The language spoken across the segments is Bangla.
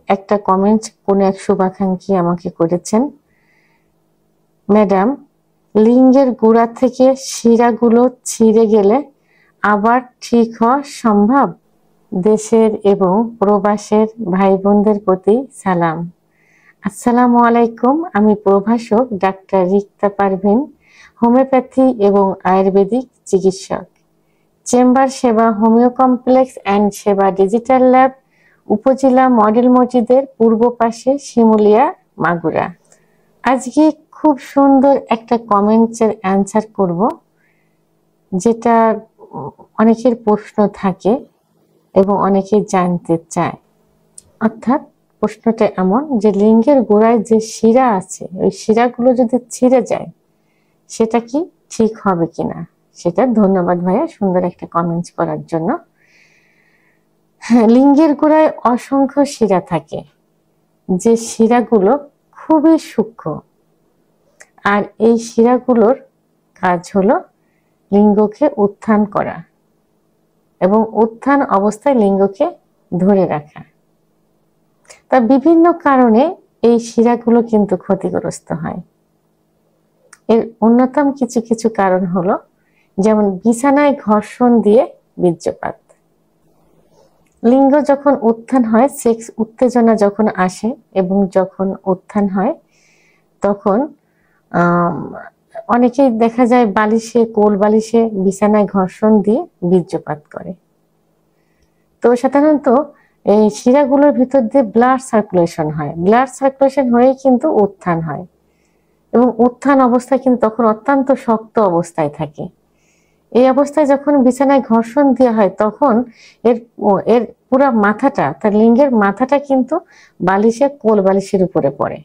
একটা কমেন্ট কোন এক শুভাকাঙ্ক্ষী আমাকে করেছেন, ম্যাডাম লিঙ্গের গোড়া থেকে শিরাগুলো ছিঁড়ে গেলে আবার ঠিক হওয়া সম্ভব? দেশের এবং প্রবাসের ভাই বোনদের প্রতি সালাম। আসসালামু আলাইকুম। আমি প্রভাষক ডাক্তার রিক্তা পারভিন, হোমিওপ্যাথি এবং আয়ুর্বেদিক চিকিৎসক, চেম্বার সেবা, হোমিও কমপ্লেক্স অ্যান্ড সেবা ডিজিটাল ল্যাব, উপজেলা মডেল মসজিদের পূর্ব পাশে, শিমুলিয়া, মাগুরা। আজকে খুব সুন্দর একটা কমেন্টসের অ্যান্সার করব, যেটা অনেকের প্রশ্ন থাকে এবং অনেকে জানতে চায়। অর্থাৎ প্রশ্নটা এমন যে লিঙ্গের গোড়ায় যে শিরা আছে, ওই শিরাগুলো যদি ছিঁড়ে যায় সেটা কি ঠিক হবে কিনা। সেটা ধন্যবাদ ভাইয়া সুন্দর একটা কমেন্টস করার জন্য। হ্যাঁ, লিঙ্গের গোড়ায় অসংখ্য শিরা থাকে, যে শিরাগুলো খুবই সূক্ষ্ম, আর এই শিরাগুলোর কাজ হলো লিঙ্গকে উত্থান করা এবং উত্থান অবস্থায় লিঙ্গকে ধরে রাখা। তা বিভিন্ন কারণে এই শিরাগুলো কিন্তু ক্ষতিগ্রস্ত হয়। এর অন্যতম কিছু কিছু কারণ হলো, যেমন বিছানায় ঘর্ষণ দিয়ে বীর্যপাত। লিঙ্গ যখন উত্থান হয়, সেক্স উত্তেজনা যখন আসে এবং যখন উত্থান হয়, তখন অনেকেই দেখা যায় বালিশে, কোল বালিশে, বিছানায় ঘর্ষণ দিয়ে বীর্যপাত করে। তো সাধারণত এই শিরাগুলোর ভিতর দিয়ে ব্লাড সার্কুলেশন হয়, ব্লাড সার্কুলেশন হয়ে কিন্তু উত্থান হয়, এবং উত্থান অবস্থায় কিন্তু তখন অত্যন্ত শক্ত অবস্থায় থাকে। এই অবস্থায় যখন বিছানায় ঘর্ষণ দেওয়া হয়, তখন এর এর পুরা মাথাটা, তার লিঙ্গের মাথাটা কিন্তু বালিশে, কোল বালিশের উপরে পড়ে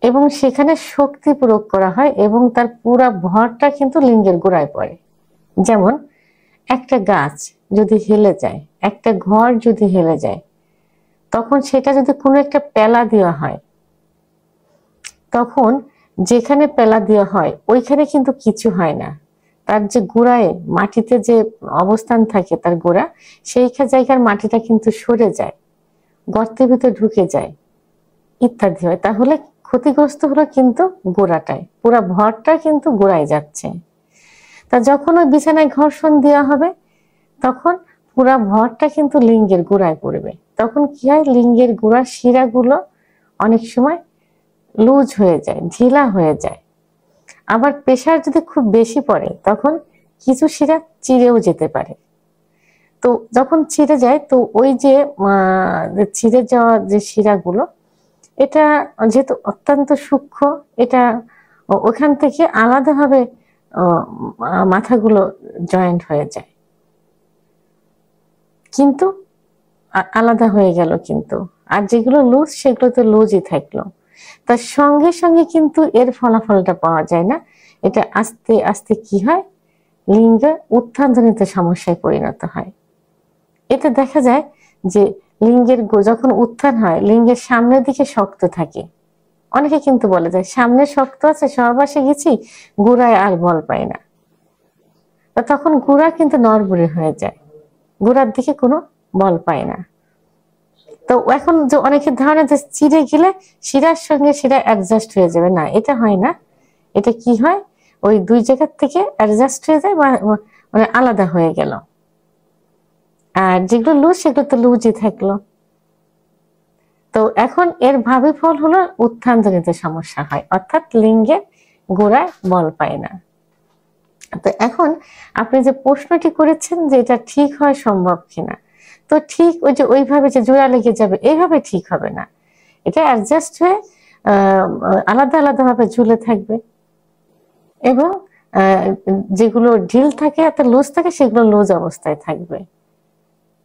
এবং সেখানে শক্তি প্রয়োগ করা হয় এবং তার পুরা ভরটা কিন্তু লিঙ্গের গোড়ায় পড়ে। যেমন একটা গাছ যদি হেলে যায়, একটা ঘর যদি হেলে যায়, তখন সেটা যদি কোনো একটা পেলা দেওয়া হয়, তখন যেখানে পেলা দেওয়া হয় ওইখানে কিন্তু কিছু হয় না, তার যে গোড়ায় মাটিতে যে অবস্থান থাকে তার গোড়া, সেই জায়গার মাটিটা কিন্তু সরে যায়, গর্তের ভিতরে ঢুকে যায় ইত্যাদি হয়। তাহলে ক্ষতিগ্রস্ত হলো কিন্তু গোড়াটায়, পুরা ভরটা কিন্তু গোড়ায় যাচ্ছে। তা যখন ওই বিছানায় ঘর্ষণ দেওয়া হবে, তখন পুরা ভরটা কিন্তু লিঙ্গের গোড়ায় পড়বে। তখন কি হয়, লিঙ্গের গোড়ার শিরাগুলো অনেক সময় লুজ হয়ে যায়, ঢিলা হয়ে যায়। আবার প্রেশার যদি খুব বেশি পড়ে, তখন কিছু শিরা চিরেও যেতে পারে। তো যখন ছিঁড়ে যায়, তো ওই যে ছিঁড়ে যাওয়া যে শিরাগুলো, এটা যেহেতু অত্যন্ত সূক্ষ্ম, এটা ওখান থেকে আলাদাভাবে মাথাগুলো জয়েন্ট হয়ে যায়, কিন্তু আলাদা হয়ে গেল কিন্তু, আর যেগুলো লুজ সেগুলো তো লুজই থাকলো। তার সঙ্গে সঙ্গে কিন্তু এর ফলাফলটা পাওয়া যায় না। এটা আস্তে আস্তে কি হয়, লিঙ্গে উত্থানজনিত সমস্যায় পরিণত হয়। এতে দেখা যায় যে লিঙ্গের যখন উত্থান হয়, লিঙ্গের সামনের দিকে শক্ত থাকে। অনেকে কিন্তু বলে যায় সামনে শক্ত আছে, সহবাসে গেছি, গোড়ায় আর বল পাই না। তখন গোড়া কিন্তু নড়বড়ে হয়ে যায়, গোড়ার দিকে কোনো বল পায় না। তো এখন যে অনেকের ধারণা যে চিড়ে গেলে শিরার সঙ্গে শিরা অ্যাডজাস্ট হয়ে যাবে, না, এটা হয় না। এটা কি হয়, ওই দুই জায়গার থেকে অ্যাডজাস্ট হয়ে যায়, মানে আলাদা হয়ে গেল। আর যেগুলো লুজ সেগুলো তো লুজই থাকলো। তো এখন এর ভাবি ফল হলো উত্থানজনিত সমস্যা হয়, অর্থাৎ লিঙ্গের গোড়ায় বল পায় না। তো এখন আপনি যে প্রশ্নটি করেছেন যে এটা ঠিক হয় সম্ভব কিনা, তো ঠিক ওই যে ওইভাবে যে জোড়া লেগে যাবে এইভাবে ঠিক হবে না। এটা অ্যাডজাস্ট হয়ে আলাদা আলাদা ভাবে ঝুলে থাকবে, এবং যেগুলো ঢিল থাকে এত লুজ থাকে সেগুলো লুজ অবস্থায় থাকবে।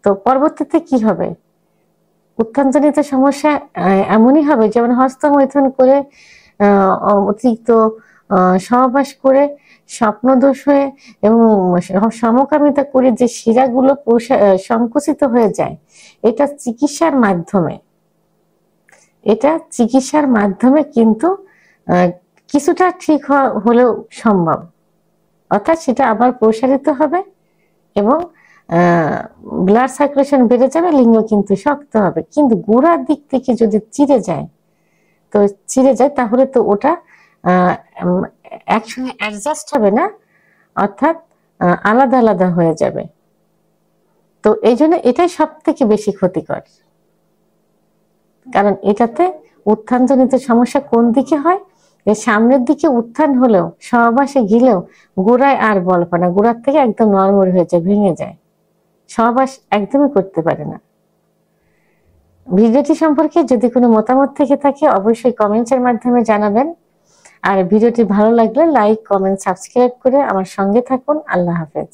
তো পরবর্তীতে কি হবে, উত্থানজনিত সমস্যা এমনই হবে, যেমন হস্তমৈথুন করে, অতিরিক্ত সহবাস করে, স্বপ্নদোষ হয়ে এবং সমকামিতা করে যে শিরাগুলো সংকুচিত হয়ে যায়, এটা চিকিৎসার মাধ্যমে কিন্তু কিছুটা ঠিক হলেও সম্ভব। অর্থাৎ সেটা আবার প্রসারিত হবে এবং ব্লাড সার্কুলেশন বেড়ে যাবে, লিঙ্গ কিন্তু শক্ত হবে। কিন্তু গোড়ার দিক থেকে যদি চিড়ে যায়, তো চিড়ে যায় তাহলে তো ওটা একসঙ্গে অ্যাডজাস্ট হবে না, অর্থাৎ আলাদা আলাদা হয়ে যাবে। তো এই জন্য এটাই সব থেকে বেশি ক্ষতিকর, কারণ এটাতে উত্থানজনিত সমস্যা কোন দিকে হয়, যে সামনের দিকে উত্থান হলেও সহবাসে গিলেও গোড়ায় আর বল পায় না, গোড়ার থেকে একদম নড়বড়ে হয়ে যায়, ভেঙে যায়, সহবাস একদমই করতে পারে না। ভিডিওটি সম্পর্কে যদি কোনো মতামত থেকে থাকে অবশ্যই কমেন্টের মাধ্যমে জানাবেন। আর ভিডিওটি ভালো লাগলে লাইক, কমেন্ট, সাবস্ক্রাইব করে আমার সঙ্গে থাকুন। আল্লাহ হাফেজ।